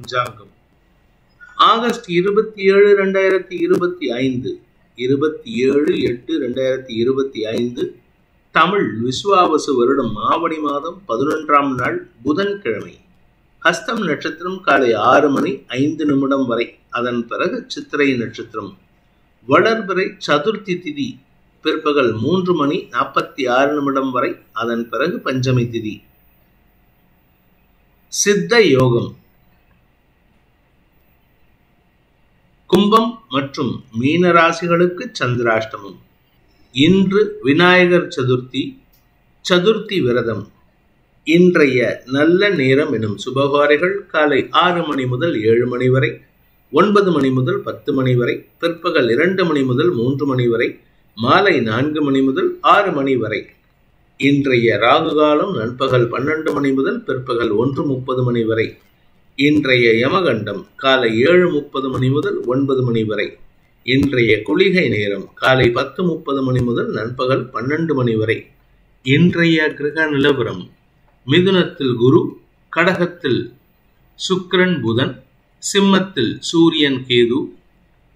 பஞ்சாங்கம். August 27, 2025 27/8/2025 Tamil Vishvavasu வருடம் ஆவணி மாதம் 11ஆம் நாள் புதன்கிழமை. ஹஸ்தம் நட்சத்திரம் காலை 6:05 வரை, அதன் பிறகு சித்திரை நட்சத்திரம். வளர்பிறை சதுர்த்தி திதி பிற்பகல் 3:46 வரை, அதன் பிறகு பஞ்சமி திதி. சித்த யோகம். கும்பம் மற்றும் மீன ராசிகளுக்கு சந்திராஷ்டமம். இன்று விநாயகர் சதுர்த்தி, சதுர்த்தி விரதம். இன்றைய நல்ல நேரம் எனும் சுபகாரிகள் காலை 6 மணி முதல் 7 மணி வரை, 9 மணி முதல் 10 மணி வரை, பிற்பகல் 2 மணி முதல் 3 மணி வரை, மாலை 4 மணி முதல் 6 மணி வரை. இன்றைய ராகு காலம் நண்பகல் 12 மணி முதல் பிற்பகல் 1:30 மணி வரை. இன்றைய யமகண்டம் காலை 7:30 மணி முதல் 9 மணி வரை. இன்றைய குளிகை நேரம் காலை 10:30 மணி முதல் நண்பகல் 12 மணி வரை. இன்றைய கிரக நிலவரம்: மிதுனத்தில் குரு, கடகத்தில் சுக்கிரன் புதன், சிம்மத்தில் சூரியன் கேது,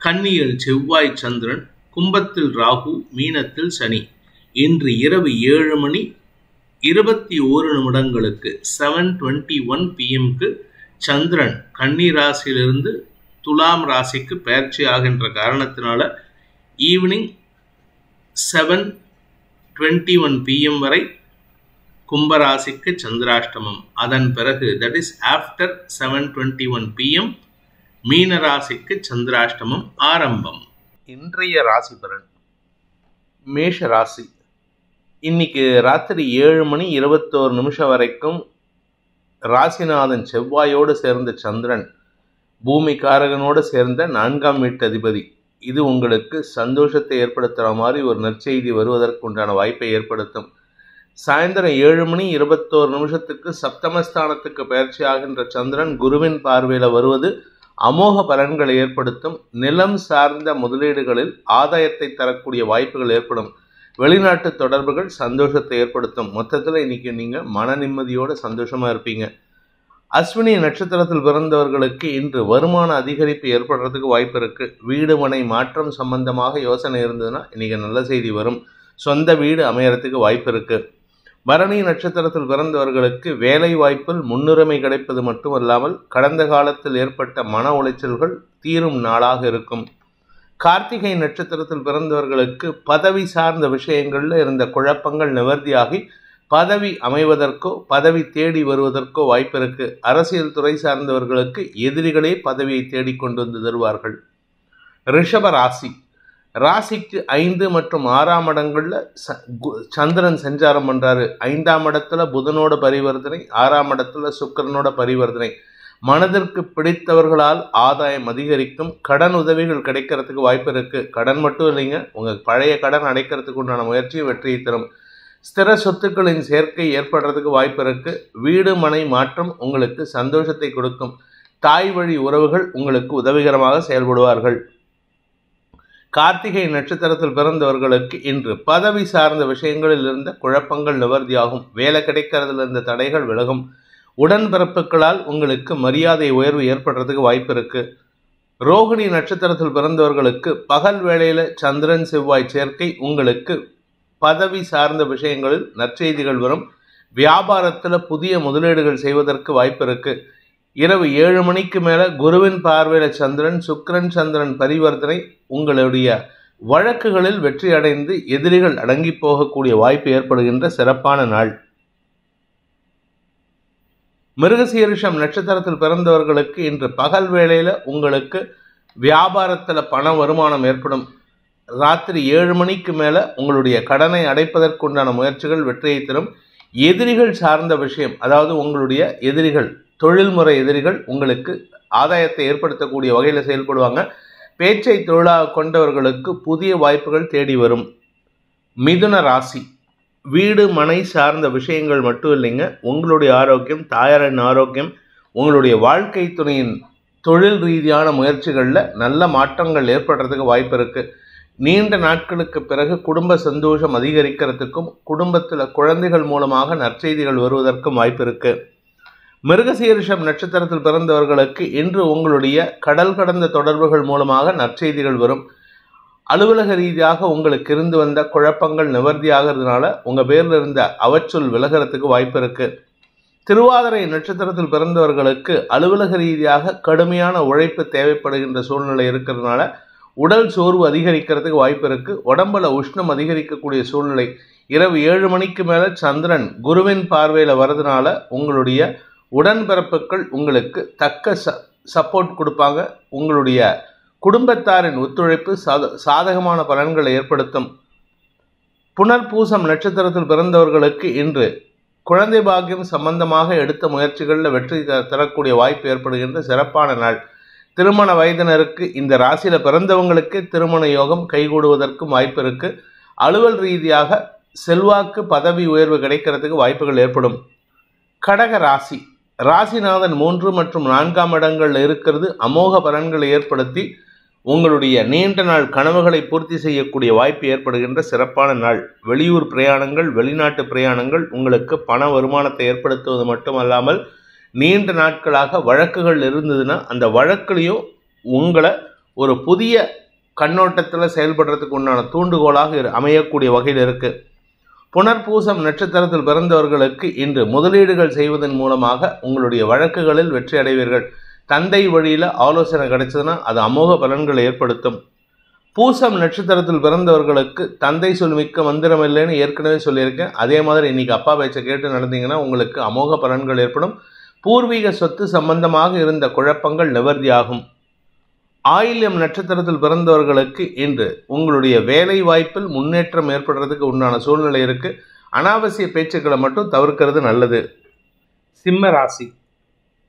கன்னியில் செவ்வாய் சந்திரன், கும்பத்தில் ராகு, மீனத்தில் சனி. இன்று இரவு 7:21 7:21 PM சந்திரன் கன்னி ராசியிலிருந்து துலாம் ராசிக்கு பயிற்சி ஆகின்ற காரணத்தினால ஈவினிங் 7:21 PM வரை கும்பராசிக்கு சந்திராஷ்டமம். அதன் பிறகு தட் இஸ் ஆஃப்டர் 7:21 PM மீன ராசிக்கு சந்திராஷ்டமம் ஆரம்பம். இன்றைய ராசி பலன். மேஷ ராசி. இன்னைக்கு ராத்திரி 7:21 வரைக்கும் ராசிநாதன் செவ்வாயோடு சேர்ந்த சந்திரன் பூமி காரகனோடு சேர்ந்த 4ஆம் வீட்டு அதிபதி. இது உங்களுக்கு சந்தோஷத்தை ஏற்படுத்துகிற மாதிரி ஒரு நற்செய்தி வருவதற்கு உண்டான வாய்ப்பை ஏற்படுத்தும். சாயந்தரம் 7:21 சப்தமஸ்தானத்துக்கு பயிற்சி ஆகின்ற சந்திரன் குருவின் பார்வையில் வருவது அமோக பலன்களை ஏற்படுத்தும். நிலம் சார்ந்த முதலீடுகளில் ஆதாயத்தை தரக்கூடிய வாய்ப்புகள் ஏற்படும். வெளிநாட்டு தொடர்புகள் சந்தோஷத்தை ஏற்படுத்தும். மொத்தத்தில் இன்னைக்கு நீங்கள் மன நிம்மதியோடு சந்தோஷமாக இருப்பீங்க. அஸ்வினி நட்சத்திரத்தில் பிறந்தவர்களுக்கு இன்று வருமான அதிகரிப்பு ஏற்படுறதுக்கு வாய்ப்பு இருக்குது. வீடு மனை மாற்றம் சம்பந்தமாக யோசனை இருந்ததுன்னா இன்றைக்கி நல்ல செய்தி வரும். சொந்த வீடு அமையறதுக்கு வாய்ப்பு இருக்குது. பரணி நட்சத்திரத்தில் பிறந்தவர்களுக்கு வேலை வாய்ப்பில் முன்னுரிமை கிடைப்பது மட்டுமல்லாமல் கடந்த காலத்தில் ஏற்பட்ட மன உளைச்சல்கள் தீரும் நாளாக இருக்கும். கார்த்திகை நட்சத்திரத்தில் பிறந்தவர்களுக்கு பதவி சார்ந்த விஷயங்களில் இருந்த குழப்பங்கள் நிவர்த்தியாகி பதவி அமைவதற்கோ பதவி தேடி வருவதற்கோ வாய்ப்பு இருக்கு. அரசியல் துறை சார்ந்தவர்களுக்கு எதிரிகளே பதவியை தேடிக்கொண்டு வந்து தருவார்கள். ரிஷப ராசி. ராசிக்கு 5 மற்றும் 6ஆம் இடங்களில் சந்திரன் சஞ்சாரம் பண்ணுறாரு. 5ஆம் இடத்துல புதனோட பரிவர்த்தனை, 6ஆம் இடத்துல சுக்கிரனோட பரிவர்த்தனை. மனதிற்கு பிடித்தவர்களால் ஆதாயம் அதிகரிக்கும். கடன் உதவிகள் கிடைக்கிறதுக்கு வாய்ப்பு இருக்குது. கடன் மட்டும் இல்லைங்க, உங்கள் பழைய கடன் அடைக்கிறதுக்கு உண்டான முயற்சியை வெற்றியை தரும். ஸ்திர சொத்துக்களின் சேர்க்கை ஏற்படுறதுக்கு வாய்ப்பு இருக்குது. வீடு மனை மாற்றம் உங்களுக்கு சந்தோஷத்தை கொடுக்கும். தாய் வழி உறவுகள் உங்களுக்கு உதவிகரமாக செயல்படுவார்கள். கார்த்திகை நட்சத்திரத்தில் பிறந்தவர்களுக்கு இன்று பதவி சார்ந்த விஷயங்களில் இருந்த குழப்பங்கள் நிவர்த்தியாகும். வேலை கிடைக்கிறதுல இருந்த தடைகள் விலகும். உடன்பிறப்புகளால் உங்களுக்கு மரியாதை உயர்வு ஏற்படுறதுக்கு வாய்ப்பு இருக்கு. ரோகிணி நட்சத்திரத்தில் பிறந்தவர்களுக்கு பகல் வேளையில் சந்திரன் செவ்வாய் சேர்க்கை உங்களுக்கு பதவி சார்ந்த விஷயங்களில் நற்செய்திகள் வரும். வியாபாரத்தில் புதிய முதலீடுகள் செய்வதற்கு வாய்ப்பு இருக்கு. இரவு 7 மணிக்கு மேலே குருவின் பார்வையில் சந்திரன் சுக்கிரன் சந்திரன் பரிவர்த்தனை உங்களுடைய வழக்குகளில் வெற்றி அடைந்து எதிரிகள் அடங்கி போகக்கூடிய வாய்ப்பு ஏற்படுகின்ற சிறப்பான நாள். மிருகசீரிஷம் நட்சத்திரத்தில் பிறந்தவர்களுக்கு இன்று பகல் வேளையில் உங்களுக்கு வியாபாரத்தில் பண வருமானம் ஏற்படும். ராத்திரி 7 மணிக்கு மேலே உங்களுடைய கடனை அடைப்பதற்குண்டான முயற்சிகள் வெற்றியை தரும். எதிரிகள் சார்ந்த விஷயம், அதாவது உங்களுடைய எதிரிகள், தொழில்முறை எதிரிகள் உங்களுக்கு ஆதாயத்தை ஏற்படுத்தக்கூடிய வகையில் செயல்படுவாங்க. பேச்சை தொழிலாக கொண்டவர்களுக்கு புதிய வாய்ப்புகள் தேடி வரும். மிதுன ராசி. வீடு மனை சார்ந்த விஷயங்கள் மட்டும் இல்லைங்க, உங்களுடைய ஆரோக்கியம், தாயாரின் ஆரோக்கியம், உங்களுடைய வாழ்க்கை துணையின் தொழில் ரீதியான முயற்சிகளில் நல்ல மாற்றங்கள் ஏற்படுறதுக்கு வாய்ப்பு இருக்குது. நீண்ட நாட்களுக்கு பிறகு குடும்ப சந்தோஷம் அதிகரிக்கிறதுக்கும் குடும்பத்தில் குழந்தைகள் மூலமாக நற்செய்திகள் வருவதற்கும் வாய்ப்பு இருக்குது. மிருகசீரிஷம் நட்சத்திரத்தில் பிறந்தவர்களுக்கு இன்று உங்களுடைய கடல் கடந்த தொடர்புகள் மூலமாக நற்செய்திகள் வரும். அலுவலக ரீதியாக உங்களுக்கு இருந்து வந்த குழப்பங்கள் நிவர்த்தியாகிறதுனால உங்கள் பேரில் இருந்த அவச்சொல் விலகிறதுக்கு வாய்ப்பு இருக்குது. திருவாதிரை நட்சத்திரத்தில் பிறந்தவர்களுக்கு அலுவலக ரீதியாக கடுமையான உழைப்பு தேவைப்படுகின்ற சூழ்நிலை இருக்கிறதுனால உடல் சோர்வு அதிகரிக்கிறதுக்கு வாய்ப்பு இருக்குது. உடம்புல உஷ்ணம் அதிகரிக்கக்கூடிய சூழ்நிலை. இரவு 7 மணிக்கு மேலே சந்திரன் குருவின் பார்வையில் வரதுனால உங்களுடைய உடன்பிறப்புகள் உங்களுக்கு தக்க சப்போர்ட் கொடுப்பாங்க. உங்களுடைய குடும்பத்தாரின் ஒத்துழைப்பு சாதகமான பலன்களை ஏற்படுத்தும். புனர்பூசம் நட்சத்திரத்தில் பிறந்தவர்களுக்கு இன்று குழந்தை பாக்கியம் சம்பந்தமாக எடுத்த முயற்சிகளில் வெற்றி தரக்கூடிய வாய்ப்பு ஏற்படுகின்ற சிறப்பான நாள். திருமண வயதினருக்கு இந்த ராசியில் பிறந்தவங்களுக்கு திருமண யோகம் கைகூடுவதற்கும் வாய்ப்பு இருக்குது. அலுவல் ரீதியாக செல்வாக்கு பதவி உயர்வு கிடைக்கிறதுக்கு வாய்ப்புகள் ஏற்படும். கடக ராசி ராசிநாதன் 3 மற்றும் 4ஆம் இடங்களில் இருக்கிறது அமோக பலன்களை ஏற்படுத்தி உங்களுடைய நீண்ட நாள் கனவுகளை பூர்த்தி செய்யக்கூடிய வாய்ப்பு ஏற்படுகின்ற சிறப்பான நாள். வெளியூர் பிரயாணங்கள், வெளிநாட்டு பிரயாணங்கள் உங்களுக்கு பண வருமானத்தை ஏற்படுத்துவது மட்டுமல்லாமல் நீண்ட நாட்களாக வழக்குகள் இருந்ததுன்னா அந்த வழக்குலையும் உங்களை ஒரு புதிய கண்ணோட்டத்தில் செயல்படுறதுக்கு உண்டான தூண்டுகோலாக அமையக்கூடிய வகையில் இருக்குது. புனர்பூசம் நட்சத்திரத்தில் பிறந்தவர்களுக்கு இன்று முதலீடுகள் செய்வதன் மூலமாக உங்களுடைய வழக்குகளில் வெற்றி அடைவீர்கள். தந்தை வழியில் ஆலோசனை கிடைச்சதுன்னா அது அமோக பலன்களை ஏற்படுத்தும். பூசம் நட்சத்திரத்தில் பிறந்தவர்களுக்கு தந்தை சொல் மிக்க மந்திரம் இல்லைன்னு ஏற்கனவே சொல்லியிருக்கேன். அதே மாதிரி இன்னைக்கு அப்பா பேச்சை கேட்டு நடந்தீங்கன்னா உங்களுக்கு அமோக பலன்கள் ஏற்படும். பூர்வீக சொத்து சம்பந்தமாக இருந்த குழப்பங்கள் நிவர்த்தியாகும். ஆயில்யம் நட்சத்திரத்தில் பிறந்தவர்களுக்கு இன்று உங்களுடைய வேலை வாய்ப்பில் முன்னேற்றம் ஏற்படுறதுக்கு உண்டான சூழ்நிலை இருக்குது. அனாவசிய பேச்சுக்களை மட்டும் தவிர்க்கிறது நல்லது. சிம்ம ராசி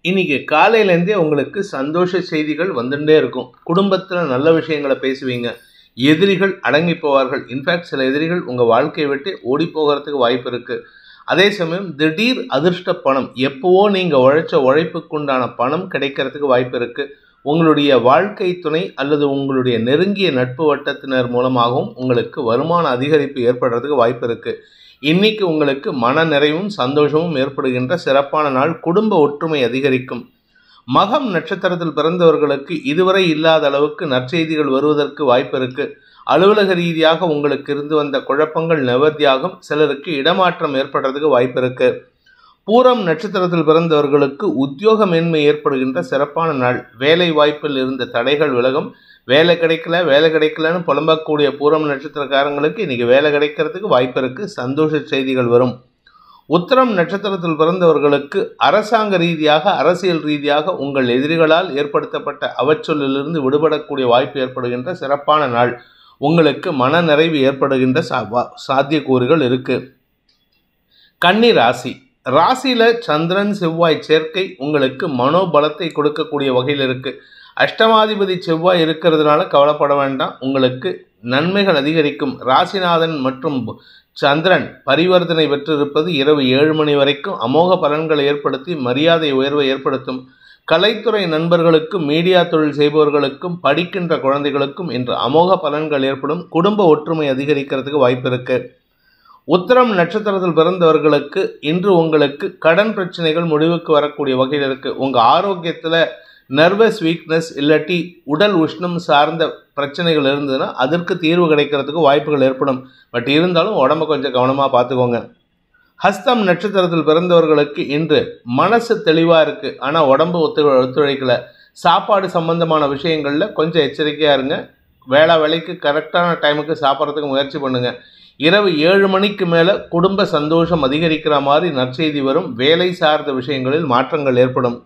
இன்னைக்கு காலையிலேருந்தே உங்களுக்கு சந்தோஷ செய்திகள் வந்துட்டே இருக்கும். குடும்பத்தில் நல்ல விஷயங்களை பேசுவீங்க. எதிரிகள் அடங்கி போவார்கள். இன்ஃபேக்ட் சில எதிரிகள் உங்கள் வாழ்க்கையை விட்டு ஓடி போகிறதுக்கு வாய்ப்பு இருக்குது. அதே சமயம் திடீர் அதிர்ஷ்ட பணம், எப்போவோ நீங்கள் உழைச்ச உழைப்புக்குண்டான பணம் கிடைக்கிறதுக்கு வாய்ப்பு இருக்குது. உங்களுடைய வாழ்க்கை துணை அல்லது உங்களுடைய நெருங்கிய நட்பு வட்டத்தினர் மூலமாகவும் உங்களுக்கு வருமான அதிகரிப்பு ஏற்படுறதுக்கு வாய்ப்பு இருக்குது. இன்னைக்கு உங்களுக்கு மன நிறைவும் சந்தோஷமும் ஏற்படுகின்ற சிறப்பான நாள். குடும்ப ஒற்றுமை அதிகரிக்கும். மகம் நட்சத்திரத்தில் பிறந்தவர்களுக்கு இதுவரை இல்லாத அளவுக்கு நற்செய்திகள் வருவதற்கு வாய்ப்பு இருக்குது. அலுவலக ரீதியாக உங்களுக்கு இருந்து வந்த குழப்பங்கள் நிவர்த்தியாகும். சிலருக்கு இடமாற்றம் ஏற்படுறதுக்கு வாய்ப்பு இருக்குது. பூரம் நட்சத்திரத்தில் பிறந்தவர்களுக்கு உத்தியோகமேன்மை ஏற்படுகின்ற சிறப்பான நாள். வேலை வாய்ப்பில் இருந்த தடைகள் விலகும். வேலை கிடைக்கலன்னு புலம்பக்கூடிய பூரம் நட்சத்திரக்காரங்களுக்கு இன்றைக்கி வேலை கிடைக்கிறதுக்கு வாய்ப்பு இருக்குது. சந்தோஷ செய்திகள் வரும். உத்திரம் நட்சத்திரத்தில் பிறந்தவர்களுக்கு அரசாங்க ரீதியாக அரசியல் ரீதியாக உங்கள் எதிரிகளால் ஏற்படுத்தப்பட்ட அவச்சொல்லிலிருந்து விடுபடக்கூடிய வாய்ப்பு ஏற்படுகின்ற சிறப்பான நாள். உங்களுக்கு மன நிறைவு ஏற்படுகின்ற சாத்தியக்கூறுகள் இருக்குது. கன்னி ராசி ராசியில் சந்திரன் செவ்வாய் சேர்க்கை உங்களுக்கு மனோபலத்தை கொடுக்கக்கூடிய வகையில் இருக்குது. அஷ்டமாதிபதி செவ்வாய் இருக்கிறதுனால கவலைப்பட வேண்டாம். உங்களுக்கு நன்மைகள் அதிகரிக்கும். ராசிநாதன் மற்றும் சந்திரன் பரிவர்த்தனை பெற்றிருப்பது இரவு 7 மணி வரைக்கும் அமோக பலன்களை ஏற்படுத்தி மரியாதை உயர்வை ஏற்படுத்தும். கலைத்துறை நண்பர்களுக்கும் மீடியா தொழில் செய்பவர்களுக்கும் படிக்கின்ற குழந்தைகளுக்கும் இன்று அமோக பலன்கள் ஏற்படும். குடும்ப ஒற்றுமை அதிகரிக்கிறதுக்கு வாய்ப்பு இருக்குது. உத்திரம் நட்சத்திரத்தில் பிறந்தவர்களுக்கு இன்று உங்களுக்கு கடன் பிரச்சனைகள் முடிவுக்கு வரக்கூடிய வகையில் இருக்குது. உங்கள் ஆரோக்கியத்தில் நர்வஸ் வீக்னஸ் இல்லாட்டி உடல் உஷ்ணம் சார்ந்த பிரச்சனைகள் இருந்ததுன்னா அதற்கு தீர்வு கிடைக்கிறதுக்கு வாய்ப்புகள் ஏற்படும். பட் இருந்தாலும் உடம்பை கொஞ்சம் கவனமாக பார்த்துக்கோங்க. ஹஸ்தம் நட்சத்திரத்தில் பிறந்தவர்களுக்கு இன்று மனசு தெளிவாக இருக்குது. ஆனால் உடம்பு ஒத்துழைக்கலை. சாப்பாடு சம்பந்தமான விஷயங்களில் கொஞ்சம் எச்சரிக்கையாக இருங்க. வேலைக்கு கரெக்டான டைமுக்கு சாப்பிட்றதுக்கு முயற்சி பண்ணுங்கள். இரவு 7 மணிக்கு மேலே குடும்ப சந்தோஷம் அதிகரிக்கிற மாதிரி நற்செய்தி வரும். வேலை சார்ந்த விஷயங்களில் மாற்றங்கள் ஏற்படும்.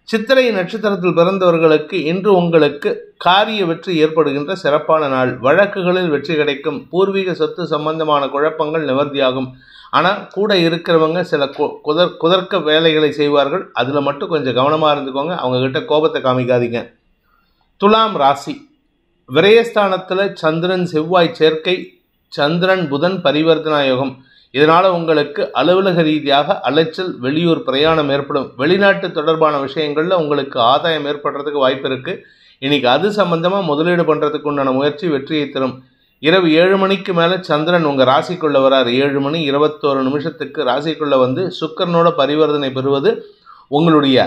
சித்திரை நட்சத்திரத்தில் பிறந்தவர்களுக்கு இன்று உங்களுக்கு காரிய வெற்றி ஏற்படுகின்ற சிறப்பான நாள். வழக்குகளில் வெற்றி கிடைக்கும். பூர்வீக சொத்து சம்பந்தமான குழப்பங்கள் நிவர்த்தியாகும். ஆனால் கூட இருக்கிறவங்க சில குதர்க்க வேலைகளை செய்வார்கள். அதில் மட்டும் கொஞ்சம் கவனமாக இருந்துக்கோங்க. அவங்கக்கிட்ட கோபத்தை காமிக்காதீங்க. துலாம் ராசி விரயஸ்தானத்தில் சந்திரன் செவ்வாய் சேர்க்கை, சந்திரன் புதன் பரிவர்த்தனா யோகம். இதனால் உங்களுக்கு அலுவலக ரீதியாக அலைச்சல், வெளியூர் பிரயாணம் ஏற்படும். வெளிநாட்டு தொடர்பான விஷயங்களில் உங்களுக்கு ஆதாயம் ஏற்படுறதுக்கு வாய்ப்பு இருக்குது. இன்றைக்கி அது சம்பந்தமாக முதலீடு பண்ணுறதுக்கு உண்டான முயற்சி வெற்றியை தரும். இரவு 7 மணிக்கு மேலே சந்திரன் உங்கள் ராசிக்குள்ளே வரார். 7 மணி 21 நிமிஷத்துக்கு ராசிக்குள்ளே வந்து சுக்கிரனோட பரிவர்த்தனை பெறுவது உங்களுடைய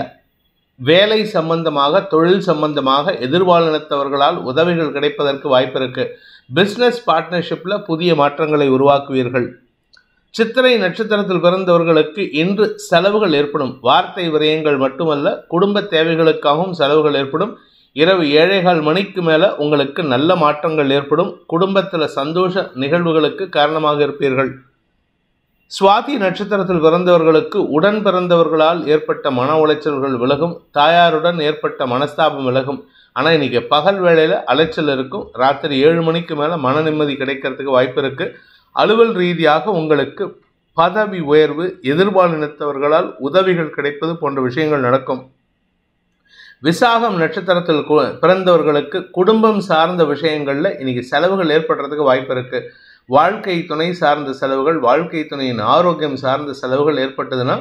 வேலை சம்பந்தமாக, தொழில் சம்பந்தமாக எதிர்பாலினத்தவர்களால் உதவிகள் கிடைப்பதற்கு வாய்ப்பு இருக்கு. பிஸ்னஸ் பார்ட்னர்ஷிப்பில் புதிய மாற்றங்களை உருவாக்குவீர்கள். சித்திரை நட்சத்திரத்தில் பிறந்தவர்களுக்கு இன்று செலவுகள் ஏற்படும். வார்த்தை விரயங்கள் மட்டுமல்ல, குடும்ப தேவைகளுக்காகவும் செலவுகள் ஏற்படும். இரவு 7:15 மணிக்கு மேலே உங்களுக்கு நல்ல மாற்றங்கள் ஏற்படும். குடும்பத்தில் சந்தோஷ நிகழ்வுகளுக்கு காரணமாக இருப்பீர்கள். சுவாதி நட்சத்திரத்தில் பிறந்தவர்களுக்கு உடன் பிறந்தவர்களால் ஏற்பட்ட மன உளைச்சல்கள் விலகும். தாயாருடன் ஏற்பட்ட மனஸ்தாபம் விலகும். ஆனால் இன்றைக்கி பகல் வேளையில் அலைச்சல் இருக்கும். ராத்திரி 7 மணிக்கு மேலே மன நிம்மதி கிடைக்கிறதுக்கு வாய்ப்பு இருக்குது. அலுவல் ரீதியாக உங்களுக்கு பதவி உயர்வு, எதிர்பாலினத்தவர்களால் உதவிகள் கிடைப்பது போன்ற விஷயங்கள் நடக்கும். விசாகம் நட்சத்திரத்தில் பிறந்தவர்களுக்கு குடும்பம் சார்ந்த விஷயங்களில் இன்றைக்கி செலவுகள் ஏற்படுறதுக்கு வாய்ப்பு இருக்குது. வாழ்க்கை துணை சார்ந்த செலவுகள், வாழ்க்கை துணையின் ஆரோக்கியம் சார்ந்த செலவுகள் ஏற்பட்டதுன்னா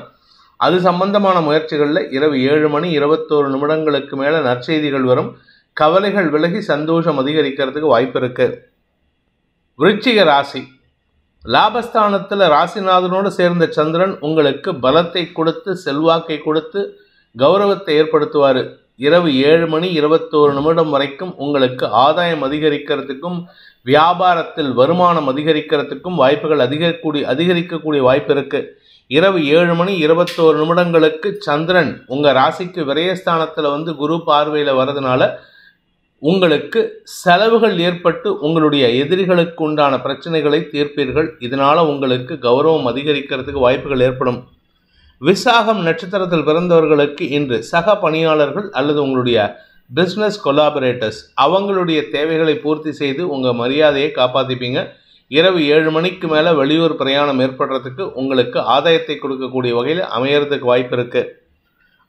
அது சம்பந்தமான முயற்சிகளில் இரவு 7:21 மேலே நற்செய்திகள் வரும். கவலைகள் விலகி சந்தோஷம் அதிகரிக்கிறதுக்கு வாய்ப்பு இருக்குது. விருச்சிக ராசி. லாபஸ்தானத்தில் ராசிநாதனோடு சேர்ந்த சந்திரன் உங்களுக்கு பலத்தை கொடுத்து, செல்வாக்கை கொடுத்து, கௌரவத்தை ஏற்படுத்துவார். இரவு 7:21 வரைக்கும் உங்களுக்கு ஆதாயம் அதிகரிக்கிறதுக்கும், வியாபாரத்தில் வருமானம் அதிகரிக்கிறதுக்கும் வாய்ப்புகள் அதிகரிக்கக்கூடிய வாய்ப்பு இருக்குது. இரவு 7:21 சந்திரன் உங்கள் ராசிக்கு விரயஸ்தானத்தில் குரு பார்வையில் வர்றதுனால உங்களுக்கு செலவுகள் ஏற்பட்டு உங்களுடைய எதிரிகளுக்கு உண்டான பிரச்சனைகளை தீர்ப்பீர்கள். இதனால் உங்களுக்கு கௌரவம் அதிகரிக்கிறதுக்கு வாய்ப்புகள் ஏற்படும். விசாகம் நட்சத்திரத்தில் பிறந்தவர்களுக்கு இன்று சக பணியாளர்கள் அல்லது உங்களுடைய பிஸ்னஸ் கொலாபரேட்டர்ஸ் அவங்களுடைய தேவைகளை பூர்த்தி செய்து உங்கள் மரியாதையை காப்பாற்றிப்பீங்க. இரவு 7 மணிக்கு மேலே வெளியூர் பிரயாணம் ஏற்படுறதுக்கு உங்களுக்கு ஆதாயத்தை கொடுக்கக்கூடிய வகையில் அமையறதுக்கு வாய்ப்பு இருக்குது.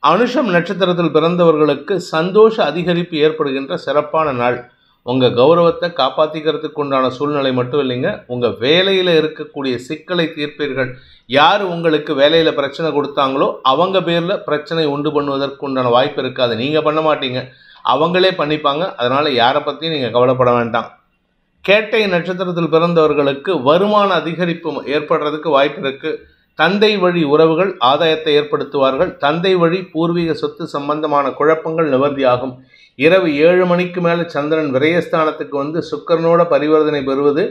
அனுஷம் நட்சத்திரத்தில் பிறந்தவர்களுக்கு சந்தோஷ அதிகரிப்பு ஏற்படுகின்ற சிறப்பான நாள். உங்கள் கௌரவத்தை காப்பாற்றிக்கிறதுக்கு உண்டான சூழ்நிலை மட்டும் இல்லைங்க, உங்கள் வேலையில் இருக்கக்கூடிய சிக்கலை தீர்ப்பீர்கள். யார் உங்களுக்கு வேலையில் பிரச்சனை கொடுத்தாங்களோ அவங்க பேரில் பிரச்சனை உண்டு பண்ணுவதற்கு உண்டான வாய்ப்பு இருக்காது. நீங்கள் பண்ண மாட்டீங்க, அவங்களே பண்ணிப்பாங்க. அதனால் யாரை பற்றியும் நீங்கள் கவலைப்பட வேண்டாம். கேட்டை நட்சத்திரத்தில் பிறந்தவர்களுக்கு வருமான அதிகரிப்பு ஏற்படுறதுக்கு வாய்ப்பு இருக்குது. தந்தை வழி உறவுகள் ஆதாயத்தை ஏற்படுத்துவார்கள். தந்தை வழி பூர்வீக சொத்து சம்பந்தமான குழப்பங்கள் நிவர்த்தியாகும். இரவு 7 மணிக்கு மேலே சந்திரன் விரயஸ்தானத்துக்கு சுக்கிரனோட பரிவர்த்தனை பெறுவது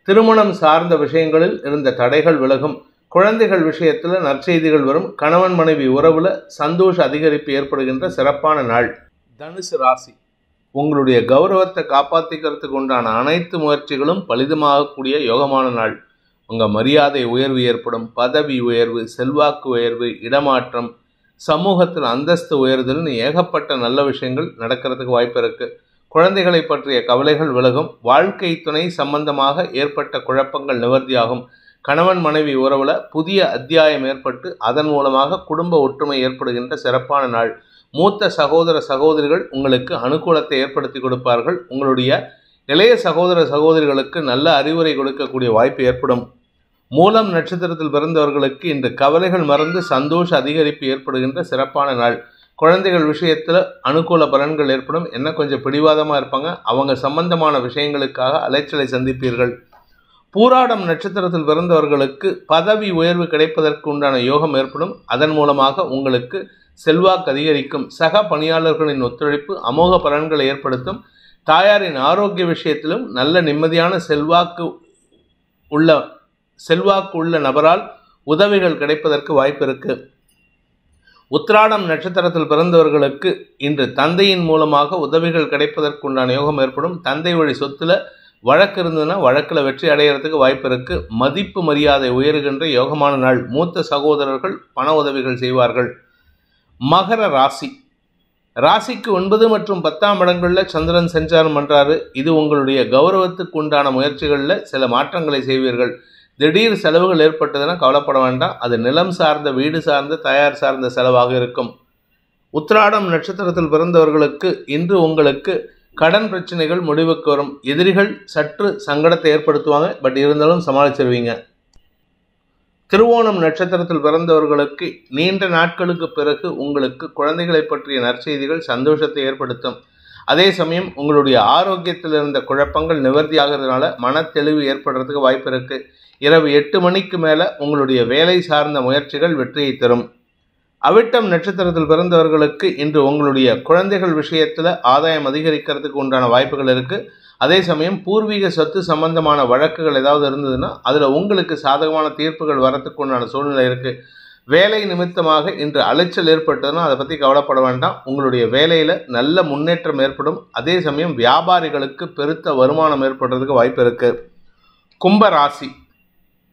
திருமணம் சார்ந்த விஷயங்களில் இருந்த தடைகள் விலகும். குழந்தைகள் விஷயத்தில் நற்செய்திகள் வரும். கணவன் மனைவி உறவில் சந்தோஷ அதிகரிப்பு ஏற்படுகின்ற சிறப்பான நாள். தனுசு ராசி. உங்களுடைய கௌரவத்தை காப்பாற்றிக்கிறதுக்கு உண்டான அனைத்து முயற்சிகளும் பலிதமாகக்கூடிய யோகமான நாள். உங்கள் மரியாதை உயர்வு ஏற்படும். பதவி உயர்வு, செல்வாக்கு உயர்வு, இடமாற்றம், சமூகத்தில் அந்தஸ்து உயர்தல்னு ஏகப்பட்ட நல்ல விஷயங்கள் நடக்கிறதுக்கு வாய்ப்பு இருக்குது. குழந்தைகளை பற்றிய கவலைகள் விலகும். வாழ்க்கை துணை சம்பந்தமாக ஏற்பட்ட குழப்பங்கள் நிவர்த்தியாகும். கணவன் மனைவி உறவில் புதிய அத்தியாயம் ஏற்பட்டு அதன் மூலமாக குடும்ப ஒற்றுமை ஏற்படுகின்ற சிறப்பான நாள். மூத்த சகோதர சகோதரிகள் உங்களுக்கு அனுகூலத்தை ஏற்படுத்தி கொடுப்பார்கள். உங்களுடைய இளைய சகோதர சகோதரிகளுக்கு நல்ல அறிவுரை கொடுக்கக்கூடிய வாய்ப்பு ஏற்படும். மூலம் நட்சத்திரத்தில் பிறந்தவர்களுக்கு இன்று கவலைகள் மறந்து சந்தோஷ அதிகரிப்பு ஏற்படுகின்ற சிறப்பான நாள். குழந்தைகள் விஷயத்தில் அனுகூல பலன்கள் ஏற்படும். என்ன கொஞ்சம் பிடிவாதமாக இருப்பாங்க. அவங்க சம்பந்தமான விஷயங்களுக்காக அலைச்சலை சந்திப்பீர்கள். பூராடம் நட்சத்திரத்தில் பிறந்தவர்களுக்கு பதவி உயர்வு கிடைப்பதற்கு உண்டான யோகம் ஏற்படும். அதன் மூலமாக உங்களுக்கு செல்வாக்கு அதிகரிக்கும். சக பணியாளர்களின் ஒத்துழைப்பு அமோக பலன்களை ஏற்படுத்தும். தாயாரின் ஆரோக்கிய விஷயத்திலும் நல்ல நிம்மதியான செல்வாக்கு உள்ள நபரால் உதவிகள் கிடைப்பதற்கு வாய்ப்பு இருக்கு. உத்திராடம் நட்சத்திரத்தில் பிறந்தவர்களுக்கு இன்று தந்தையின் மூலமாக உதவிகள் கிடைப்பதற்கு உண்டான யோகம் ஏற்படும். தந்தை வழி சொத்துல வழக்கு இருந்ததுன்னா வழக்கில் வெற்றி அடைகிறதுக்கு வாய்ப்பு இருக்கு. மதிப்பு மரியாதை உயர்கின்ற யோகமான நாள். மூத்த சகோதரர்கள் பண உதவிகள் செய்வார்கள். மகர ராசி. ராசிக்கு 9 மற்றும் 10ஆம் இடங்களில் சந்திரன் சஞ்சாரம் பண்ணுறாரு. இது உங்களுடைய கௌரவத்துக்கு உண்டான முயற்சிகளில் சில மாற்றங்களை செய்வீர்கள். திடீர் செலவுகள் ஏற்பட்டதுன்னா கவலைப்பட வேண்டாம். அது நிலம் சார்ந்த, வீடு சார்ந்த, தயார் சார்ந்த செலவாக இருக்கும். உத்திராடம் நட்சத்திரத்தில் பிறந்தவர்களுக்கு இன்று உங்களுக்கு கடன் பிரச்சனைகள் முடிவுக்கு வரும். எதிரிகள் சற்று சங்கடத்தை ஏற்படுத்துவாங்க, பட் இருந்தாலும் சமாளிச்சிருவீங்க. திருவோணம் நட்சத்திரத்தில் பிறந்தவர்களுக்கு நீண்ட நாட்களுக்கு பிறகு உங்களுக்கு குழந்தைகளை பற்றிய நற்செய்திகள் சந்தோஷத்தை ஏற்படுத்தும். அதே சமயம் உங்களுடைய ஆரோக்கியத்தில் இருந்த குழப்பங்கள் நிவர்த்தி ஆகிறதுனால மன தெளிவு ஏற்படுறதுக்கு வாய்ப்பு இருக்குது. இரவு 8 மணிக்கு மேலே உங்களுடைய வேலை சார்ந்த முயற்சிகள் வெற்றியை தரும். அவிட்டம் நட்சத்திரத்தில் பிறந்தவர்களுக்கு இன்று உங்களுடைய குழந்தைகள் விஷயத்தில் ஆதாயம் அதிகரிக்கிறதுக்கு உண்டான வாய்ப்புகள் இருக்குது. அதே சமயம் பூர்வீக சொத்து சம்பந்தமான வழக்குகள் ஏதாவது இருந்ததுன்னா அதில் உங்களுக்கு சாதகமான தீர்ப்புகள் வரத்துக்கு உண்டான சூழ்நிலை இருக்குது. வேலை நிமித்தமாக இன்று அலைச்சல் ஏற்பட்டதுன்னா அதை பற்றி கவலைப்பட வேண்டாம். உங்களுடைய வேலையில் நல்ல முன்னேற்றம் ஏற்படும். அதே சமயம் வியாபாரிகளுக்கு பெருத்த வருமானம் ஏற்படுறதுக்கு வாய்ப்பு இருக்குது. கும்ப ராசி,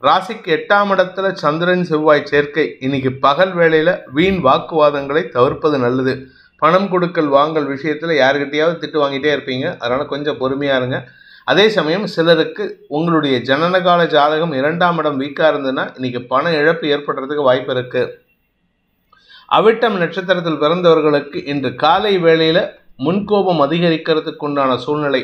ராசிக்கு 8ஆம் இடத்துல சந்திரன் செவ்வாய் சேர்க்கை. இன்னைக்கு பகல் வேளையில் வீண் வாக்குவாதங்களை தவிர்ப்பது நல்லது. பணம் கொடுக்கல் வாங்கல் விஷயத்தில் யாருக்கிட்டையாவது திட்டு வாங்கிட்டே இருப்பீங்க, அதனால் கொஞ்சம் பொறுமையாக இருங்க. அதே சமயம் சிலருக்கு உங்களுடைய ஜனனகால ஜாதகம் 2ஆம் இடம் வீக்காக இருந்ததுன்னா இன்னைக்கு பண இழப்பு ஏற்படுறதுக்கு வாய்ப்பு இருக்குது. அவிட்டம் நட்சத்திரத்தில் பிறந்தவர்களுக்கு இன்று காலை வேளையில் முன்கோபம் அதிகரிக்கிறதுக்கு உண்டான சூழ்நிலை.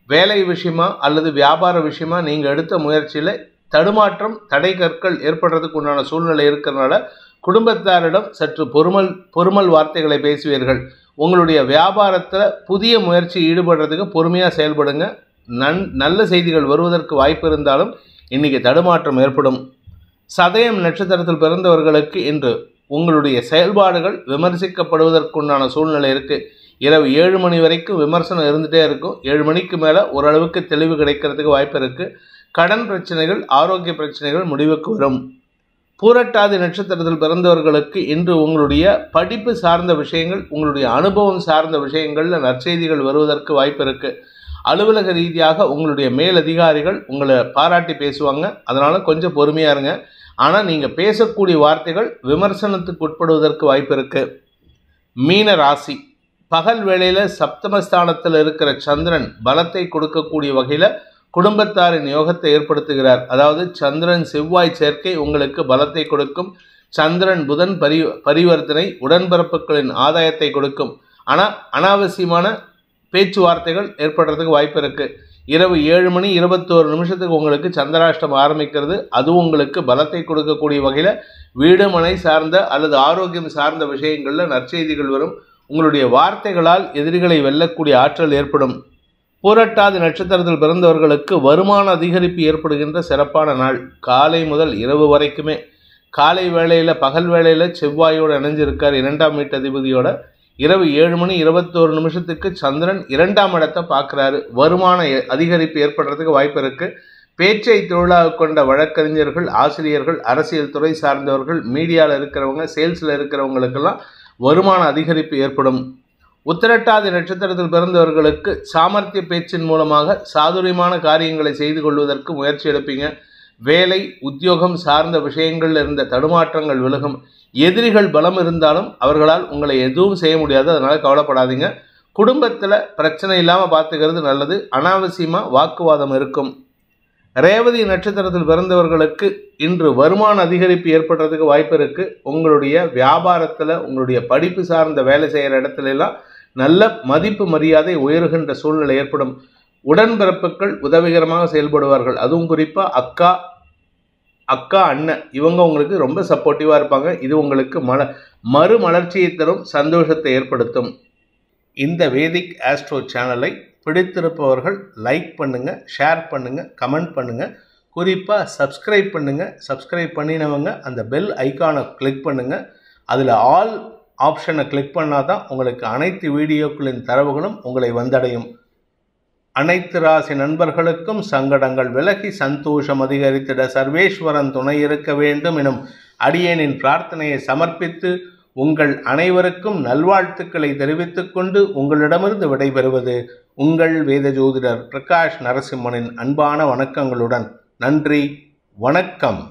வேலை விஷயமா அல்லது வியாபார விஷயமா நீங்கள் எடுத்த முயற்சியில் தடுமாற்றம் தடை கற்கள் ஏற்படுறதுக்கு உண்டான சூழ்நிலை இருக்கிறதுனால குடும்பத்தாரிடம் சற்று பொறுமல் வார்த்தைகளை பேசுவீர்கள். உங்களுடைய வியாபாரத்தில் புதிய முயற்சி ஈடுபடுறதுக்கு பொறுமையாக செயல்படுங்க. நல்ல செய்திகள் வருவதற்கு வாய்ப்பு இருந்தாலும் இன்னைக்கு தடுமாற்றம் ஏற்படும். சதயம் நட்சத்திரத்தில் பிறந்தவர்களுக்கு இன்று உங்களுடைய செயல்பாடுகள் விமர்சிக்கப்படுவதற்குண்டான சூழ்நிலை இருக்குது. இரவு 7 மணி வரைக்கும் விமர்சனம் இருந்துகிட்டே இருக்கும். 7 மணிக்கு மேலே ஓரளவுக்கு தெளிவு கிடைக்கிறதுக்கு வாய்ப்பு இருக்குது. கடன் பிரச்சனைகள், ஆரோக்கிய பிரச்சனைகள் முடிவுக்கு வரும். பூரட்டாதி நட்சத்திரத்தில் பிறந்தவர்களுக்கு இன்று உங்களுடைய படிப்பு சார்ந்த விஷயங்கள், உங்களுடைய அனுபவம் சார்ந்த விஷயங்களில் நற்செய்திகள் வருவதற்கு வாய்ப்பு இருக்குது. அலுவலக ரீதியாக உங்களுடைய மேலதிகாரிகள் உங்களை பாராட்டி பேசுவாங்க, அதனால் கொஞ்சம் பொறுமையாக இருங்க. ஆனால் நீங்கள் பேசக்கூடிய வார்த்தைகள் விமர்சனத்துக்கு உட்படுவதற்கு வாய்ப்பு இருக்குது. மீன ராசி, பகல் வேளையில் சப்தமஸ்தானத்தில் இருக்கிற சந்திரன் பலத்தை கொடுக்கக்கூடிய வகையில் குடும்பத்தாரின் யோகத்தை ஏற்படுத்துகிறார். அதாவது சந்திரன் செவ்வாய் சேர்க்கை உங்களுக்கு பலத்தை கொடுக்கும். சந்திரன் புதன் பரிவர்த்தனை உடன்பிறப்புகளின் ஆதாயத்தை கொடுக்கும். ஆனால் அனாவசியமான பேச்சுவார்த்தைகள் ஏற்படுறதுக்கு வாய்ப்பு இருக்குது. இரவு 7 மணி 21 நிமிஷத்துக்கு உங்களுக்கு சந்திராஷ்டம் ஆரம்பிக்கிறது. அது உங்களுக்கு பலத்தை கொடுக்கக்கூடிய வகையில் வீடு மனை சார்ந்த அல்லது ஆரோக்கியம் சார்ந்த விஷயங்களில் நற்செய்திகள் வரும். உங்களுடைய வார்த்தைகளால் எதிரிகளை வெல்லக்கூடிய ஆற்றல் ஏற்படும். பூரட்டாதி நட்சத்திரத்தில் பிறந்தவர்களுக்கு வருமான அதிகரிப்பு ஏற்படுகின்ற சிறப்பான நாள். காலை முதல் இரவு வரைக்குமே. காலை வேளையில் பகல் வேளையில் செவ்வாயோடு இணைஞ்சிருக்கார் 2ஆம் வீட்டு அதிபதியோட. இரவு 7 மணி 21 நிமிஷத்துக்கு சந்திரன் 2ஆம் இடத்தை பார்க்குறாரு. வருமான அதிகரிப்பு ஏற்படுறதுக்கு வாய்ப்பு இருக்குது. பேச்சை தொழிலாக கொண்ட வழக்கறிஞர்கள், ஆசிரியர்கள், அரசியல் துறை சார்ந்தவர்கள், மீடியாவில் இருக்கிறவங்க, சேல்ஸில் இருக்கிறவங்களுக்கெல்லாம் வருமான அதிகரிப்பு ஏற்படும். உத்திரட்டாதி நட்சத்திரத்தில் பிறந்தவர்களுக்கு சாமர்த்திய பேச்சின் மூலமாக சாதுரியமான காரியங்களை செய்து கொள்வதற்கு முயற்சி எடுப்பீங்க. வேலை உத்தியோகம் சார்ந்த விஷயங்களில் இருந்த தடுமாற்றங்கள் விலகும். எதிரிகள் பலம் இருந்தாலும் அவர்களால் உங்களை எதுவும் செய்ய முடியாது, அதனால் கவலைப்படாதீங்க. குடும்பத்தில் பிரச்சனை இல்லாமல் பார்த்துக்கிறது நல்லது. அனாவசியமாக வாக்குவாதம் இருக்கும். ரேவதி நட்சத்திரத்தில் பிறந்தவர்களுக்கு இன்று வருமான அதிகரிப்பு ஏற்படுறதுக்கு வாய்ப்பு இருக்குது. உங்களுடைய வியாபாரத்தில், உங்களுடைய படிப்பு சார்ந்த வேலை செய்கிற இடத்துலலாம் நல்ல மதிப்பு மரியாதை உயர்கின்ற சூழ்நிலை ஏற்படும். உடன்பிறப்புகள் உதவிகரமாக செயல்படுவார்கள். அதுவும் குறிப்பாக அக்கா அண்ணன் இவங்க உங்களுக்கு ரொம்ப சப்போர்ட்டிவாக இருப்பாங்க. இது உங்களுக்கு மறுமலர்ச்சியை தரும், சந்தோஷத்தை ஏற்படுத்தும். இந்த வேதிக் ஆஸ்ட்ரோ சேனலை பிடித்திருப்பவர்கள் லைக் பண்ணுங்கள், ஷேர் பண்ணுங்கள், கமெண்ட் பண்ணுங்கள். குறிப்பாக சப்ஸ்கிரைப் பண்ணுங்கள். சப்ஸ்கிரைப் பண்ணினவங்க அந்த பெல் ஐக்கானை கிளிக் பண்ணுங்கள். அதில் ஆல் ஆப்ஷனை கிளிக் பண்ணால் தான் உங்களுக்கு அனைத்து வீடியோக்களின் தரவுகளும் உங்களை வந்தடையும். அனைத்து ராசி நண்பர்களுக்கும் சங்கடங்கள் விலகி சந்தோஷம் அதிகரித்திட சர்வேஸ்வரன் துணை இருக்க வேண்டும் எனும் அடியேனின் பிரார்த்தனையை சமர்ப்பித்து உங்கள் அனைவருக்கும் நல்வாழ்த்துக்களை தெரிவித்துக் கொண்டு உங்களிடமிருந்து விடைபெறுவது உங்கள் வேத ஜோதிடர் பிரகாஷ் நரசிம்மனின் அன்பான வணக்கங்களுடன். நன்றி, வணக்கம்.